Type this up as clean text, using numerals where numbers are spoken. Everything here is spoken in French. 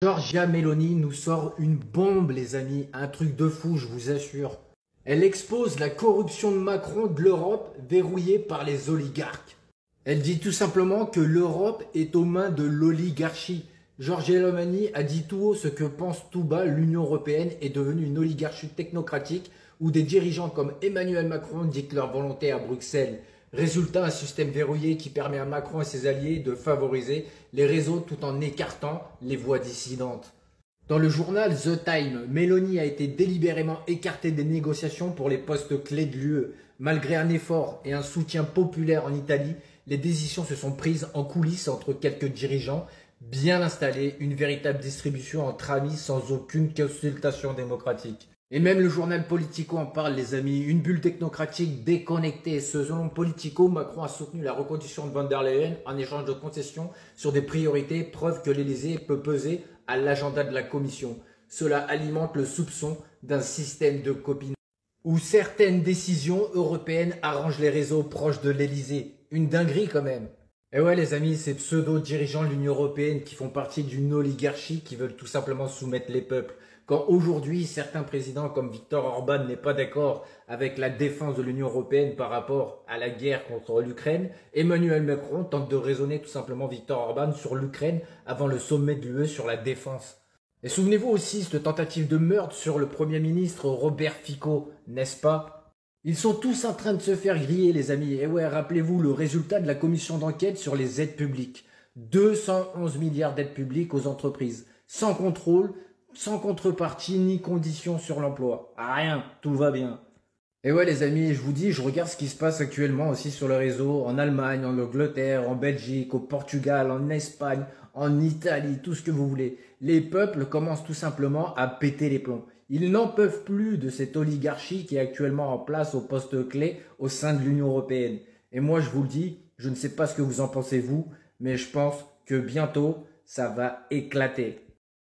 Giorgia Meloni nous sort une bombe, les amis, un truc de fou, je vous assure. Elle expose la corruption de Macron de l'Europe verrouillée par les oligarques. Elle dit tout simplement que l'Europe est aux mains de l'oligarchie. Giorgia Meloni a dit tout haut ce que pense tout bas l'Union européenne est devenue une oligarchie technocratique où des dirigeants comme Emmanuel Macron dictent leur volonté à Bruxelles. Résultat, un système verrouillé qui permet à Macron et ses alliés de favoriser les réseaux tout en écartant les voix dissidentes. Dans le journal The Time, Meloni a été délibérément écartée des négociations pour les postes clés de l'UE. Malgré un effort et un soutien populaire en Italie, les décisions se sont prises en coulisses entre quelques dirigeants bien installés, une véritable distribution entre amis sans aucune consultation démocratique. Et même le journal Politico en parle, les amis. Une bulle technocratique déconnectée. Selon Politico, Macron a soutenu la reconduction de von der Leyen en échange de concessions sur des priorités, preuve que l'Élysée peut peser à l'agenda de la Commission. Cela alimente le soupçon d'un système de copinage où certaines décisions européennes arrangent les réseaux proches de l'Élysée. Une dinguerie quand même. Et ouais les amis, ces pseudo-dirigeants de l'Union européenne qui font partie d'une oligarchie qui veulent tout simplement soumettre les peuples. Quand aujourd'hui, certains présidents comme Viktor Orban n'est pas d'accord avec la défense de l'Union européenne par rapport à la guerre contre l'Ukraine, Emmanuel Macron tente de raisonner tout simplement Viktor Orban sur l'Ukraine avant le sommet de l'UE sur la défense. Et souvenez-vous aussi cette tentative de meurtre sur le Premier ministre Robert Fico, n'est-ce pas? Ils sont tous en train de se faire griller les amis. Et ouais, rappelez-vous le résultat de la commission d'enquête sur les aides publiques. 211 milliards d'aides publiques aux entreprises, sans contrôle, sans contrepartie ni condition sur l'emploi. Rien, tout va bien. Et ouais les amis, je vous dis, je regarde ce qui se passe actuellement aussi sur le réseau, en Allemagne, en Angleterre, en Belgique, au Portugal, en Espagne, en Italie, tout ce que vous voulez. Les peuples commencent tout simplement à péter les plombs. Ils n'en peuvent plus de cette oligarchie qui est actuellement en place au poste clé au sein de l'Union européenne. Et moi je vous le dis, je ne sais pas ce que vous en pensez vous, mais je pense que bientôt ça va éclater.